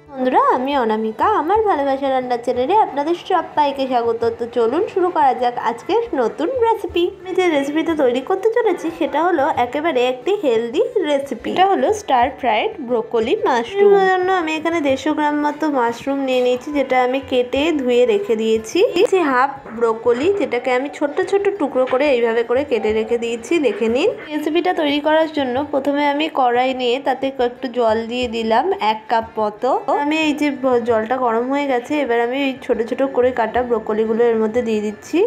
বন্ধুরা, আমি অনামিকা। আমার ভালোবাসা রান্নার চ্যানেলে আপনাদের সবাইকে স্বাগত। তো চলুন শুরু করা যাক আজকের নতুন রেসিপি। আমি যে রেসিপিটা তৈরি করতে চলেছি সেটা হলো একেবারে একটি হেলদি রেসিপি। এটা হলো স্টার ফ্রাইড ব্রোকলি মাশরুম। এর জন্য আমি এখানে 150 গ্রাম মতো মাশরুম নিয়ে নিয়েছি, যেটা আমি কেটে ধুয়ে রেখে দিয়েছি। হাফ ব্রোকলি, যেটাকে আমি ছোট ছোট টুকরো করে এইভাবে করে কেটে রেখে দিয়েছি, দেখে নিন। রেসিপিটা তৈরি করার জন্য প্রথমে আমি কড়াই নিয়ে তাতে একটু জল দিয়ে দিলাম 1 কাপ মতো। আমি এই যে জলটা গরম হয়ে গেছে, এবার আমি এই ছোট ছোট করে কাটা ব্রোকলিগুলো এর মধ্যে দিয়ে দিচ্ছি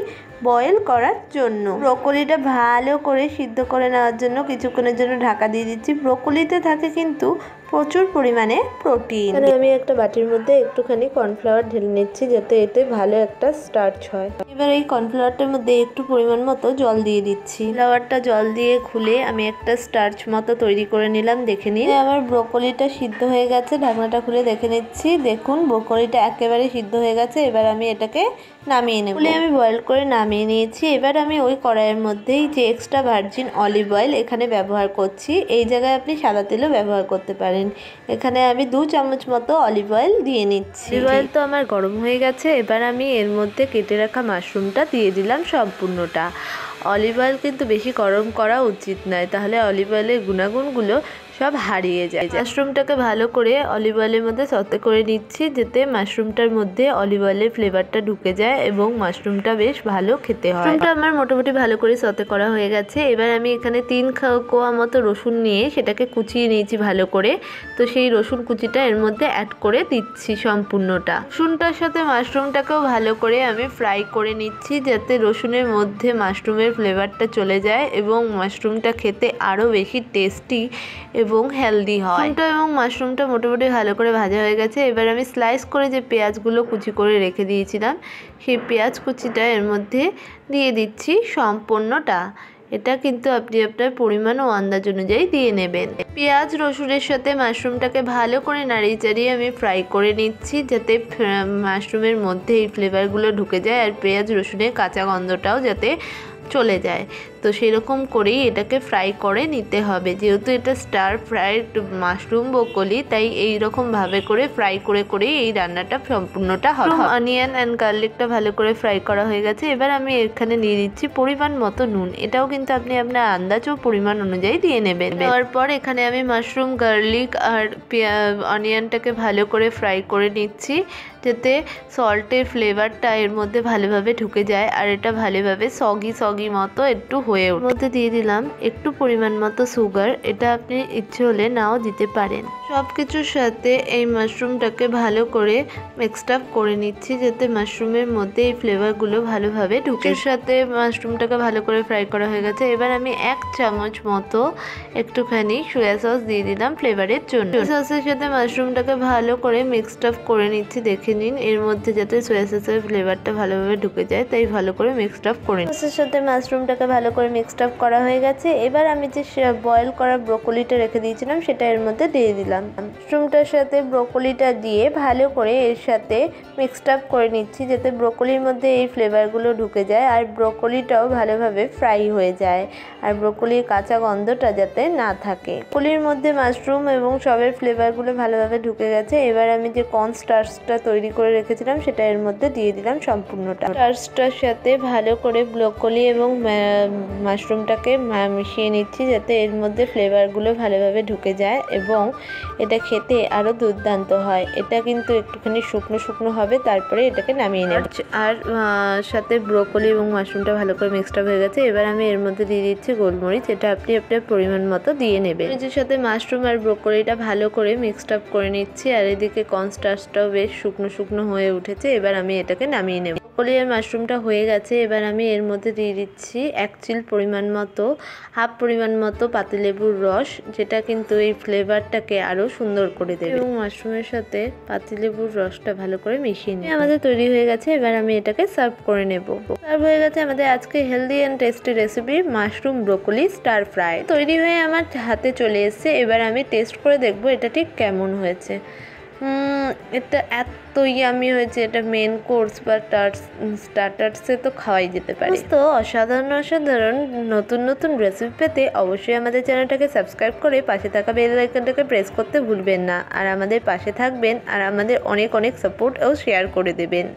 বয়েল করার জন্য। ব্রোকলিটা ভালো করে সিদ্ধ করে নেওয়ার জন্য কিছুক্ষণের জন্য ঢাকা দিয়ে দিচ্ছি। ব্রোকলিতে থাকে কিন্তু প্রচুর পরিমাণে প্রোটিন। আমি একটা বাটির মধ্যে একটুখানি কর্নফ্লাওয়ার ঢেলে নিচ্ছি, যাতে এতে ভালো একটা স্টার্চ হয়। এবার এই কর্নফ্লাওয়ারটার মধ্যে একটু পরিমাণ মতো জল দিয়ে দিচ্ছি। ফ্লাওয়ারটা জল দিয়ে খুলে আমি একটা স্টার্চ মতো তৈরি করে নিলাম, দেখে নিন। আমার ব্রোকলিটা সিদ্ধ হয়ে গেছে, ঢাকনাটা খুলে দেখে নিচ্ছি। দেখুন ব্রোকলিটা একেবারে সিদ্ধ হয়ে গেছে। এবার আমি এটাকে নামিয়ে নেব। আমি বয়েল করে নামিয়ে নিয়েছি। এবার আমি ওই কড়াইয়ের মধ্যেই যে এক্সট্রা ভার্জিন অলিভ অয়েল এখানে ব্যবহার করছি। এই জায়গায় আপনি সাদা তেলও ব্যবহার করতে পারেন। এখানে আমি 2 চামচ মতো অলিভ অয়েল দিয়ে নিচ্ছি। অলিভ অয়েল তো আমার গরম হয়ে গেছে। এবার আমি এর মধ্যে কেটে রাখা মাশরুমটা দিয়ে দিলাম সম্পূর্ণটা। অলিভ অয়েল কিন্তু বেশি গরম করা উচিত নয়, তাহলে অলিভ অয়েলের গুণাগুণগুলো সব হারিয়ে যায়। মাশরুমটাকে ভালো করে অলিভ অয়েলের মধ্যে সতে করে নিচ্ছি, যাতে মাশরুমটার মধ্যে অলিভ অয়েলের ফ্লেভারটা ঢুকে যায় এবং মাশরুমটা বেশ ভালো খেতে হয়। মাশরুমটা আমার মোটামুটি ভালো করে সতে করা হয়ে গেছে। এবার আমি এখানে 3 কোয়া মতো রসুন নিয়ে সেটাকে কুচিয়ে নিয়েছি ভালো করে। তো সেই রসুন কুচিটা এর মধ্যে অ্যাড করে দিচ্ছি সম্পূর্ণটা। রসুনটার সাথে মাশরুমটাকেও ভালো করে আমি ফ্রাই করে নিচ্ছি, যাতে রসুনের মধ্যে মাশরুমের ফ্লেভারটা চলে যায় এবং মাশরুমটা খেতে আরও বেশি টেস্টি এবং হেলদি হয়। রসুনটা এবং মাশরুমটা মোটামুটি ভালো করে ভাজা হয়ে গেছে। এবার আমি স্লাইস করে যে পেঁয়াজগুলো কুচি করে রেখে দিয়েছিলাম, সেই পেঁয়াজ কুচিটা এর মধ্যে দিয়ে দিচ্ছি সম্পূর্ণটা। এটা কিন্তু আপনি আপনার পরিমাণ ও আন্দাজ অনুযায়ী দিয়ে নেবেন। পেঁয়াজ রসুনের সাথে মাশরুমটাকে ভালো করে নাড়িয়ে চাড়িয়ে আমি ফ্রাই করে নিচ্ছি, যাতে মাশরুমের মধ্যে এই ফ্লেভারগুলো ঢুকে যায় আর পেঁয়াজ রসুনের কাঁচা গন্ধটাও যাতে চলে যায়। তো সেরকম করেই এটাকে ফ্রাই করে নিতে হবে। যেহেতু এটা স্টার ফ্রাইড মাশরুম ব্রোকলি, তাই এইরকমভাবে করে ফ্রাই করেই এই রান্নাটা সম্পূর্ণটা হবে। অনিয়ন অ্যান্ড গার্লিকটা ভালো করে ফ্রাই করা হয়ে গেছে। এবার আমি এখানে দিয়ে দিচ্ছি পরিমাণ মতো নুন। এটাও কিন্তু আপনি আপনার আন্দাজ ও পরিমাণ অনুযায়ী দিয়ে নেবেন। দেওয়ার পর এখানে আমি মাশরুম, গার্লিক আর অনিয়নটাকে ভালো করে ফ্রাই করে নিচ্ছি, যাতে সল্টের ফ্লেভারটা এর মধ্যে ভালোভাবে ঢুকে যায় আর এটা ভালোভাবে সগি মতো একটু হয়ে ওঠে। মধ্যে দিয়ে দিলাম একটু পরিমাণ মতো সুগার। এটা আপনি ইচ্ছে হলে নাও দিতে পারেন। সব কিছুর সাথে এই মাশরুমটাকে ভালো করে মিক্সড আপ করে নিচ্ছি, যাতে মাশরুমের মধ্যে এই ফ্লেভারগুলো ভালোভাবে ঢুকে। সাথে মাশরুমটাকে ভালো করে ফ্রাই করা হয়ে গেছে। এবার আমি 1 চামচ মতো একটুখানি সোয়া সস দিয়ে দিলাম ফ্লেভারের জন্য। সসের সাথে মাশরুমটাকে ভালো করে মিক্সড আপ করে নিচ্ছি, দেখে নিন। এর মধ্যে যাতে সোয়া সসের ফ্লেভারটা ভালোভাবে ঢুকে যায়, তাই ভালো করে মিক্সড আপ করে নিচ্ছি। সসের সাথে মাশরুমটাকে ভালো করে মিক্সড আপ করা হয়ে গেছে। এবার আমি যে বয়েল করা ব্রোকলিটা রেখে দিয়েছিলাম সেটা এর মধ্যে দিয়ে দিলাম। মাশরুমটার সাথে ব্রোকলিটা দিয়ে ভালো করে এর সাথে মিক্সড আপ করে নিচ্ছি, যাতে ব্রোকলির মধ্যে এই ফ্লেভারগুলো ঢুকে যায় আর ব্রোকলিটাও ভালোভাবে ফ্রাই হয়ে যায় আর ব্রোকলির কাঁচা গন্ধটা যাতে না থাকে। ব্রোকলির মধ্যে মাশরুম এবং সবের ফ্লেভারগুলো ভালোভাবে ঢুকে গেছে। এবার আমি যে কর্ন স্টার্চটা তৈরি করে রেখেছিলাম সেটা এর মধ্যে দিয়ে দিলাম সম্পূর্ণটা। স্টার্চটার সাথে ভালো করে ব্রোকলি এবং মাশরুমটাকে মিশিয়ে নিচ্ছি, যাতে এর মধ্যে ফ্লেভারগুলো ভালোভাবে ঢুকে যায় এবং এটা খেতে আরও দুর্দান্ত হয়। এটা কিন্তু একটুখানি শুকনো হবে, তারপরে এটাকে নামিয়ে নেব। আর সাথে ব্রোকলি এবং মাশরুমটা ভালো করে মিক্সড আপ হয়ে গেছে। এবার আমি এর মধ্যে দিয়ে দিচ্ছি গোলমরিচ। এটা আপনি আপনার পরিমাণ মতো দিয়ে নেবেন। এর সাথে মাশরুম আর ব্রোকলিটা ভালো করে মিক্সড আপ করে নিচ্ছি আর এদিকে কর্ন স্টার্চটাও বেশ শুকনো হয়ে উঠেছে। এবার আমি এটাকে নামিয়ে নেব। ব্রোকলি আর মাশরুমটা হয়ে গেছে। এবার আমি এর মধ্যে দিয়ে দিচ্ছি 1 চিল পরিমাণ মতো, হাফ পরিমাণ মতো পাতিলেবুর রস, যেটা কিন্তু এই ফ্লেভারটাকে আরও সুন্দর করে দেবে। এবং মাশরুমের সাথে পাতিলেবুর রসটা ভালো করে মিশিয়ে নিয়ে আমাদের তৈরি হয়ে গেছে। এবার আমি এটাকে সার্ভ করে নেব। সার্ভ হয়ে গেছে আমাদের আজকে healthy and tasty recipe mushroom broccoli star fry. তৈরি হয়ে আমার হাতে চলে এসেছে। এবার আমি টেস্ট করে দেখবো এটা ঠিক কেমন হয়েছে। এটা এত ইয়ামি হয়েছে, এটা মেন কোর্স বা স্টার্টার্সে তো খাওয়াই যেতে পারে। তো অসাধারণ অসাধারণ নতুন নতুন রেসিপি পেতে অবশ্যই আমাদের চ্যানেলটাকে সাবস্ক্রাইব করে পাশে থাকা বেল আইকনটাকে প্রেস করতে ভুলবেন না। আর আমাদের পাশে থাকবেন আর আমাদের অনেক অনেক সাপোর্ট ও শেয়ার করে দেবেন।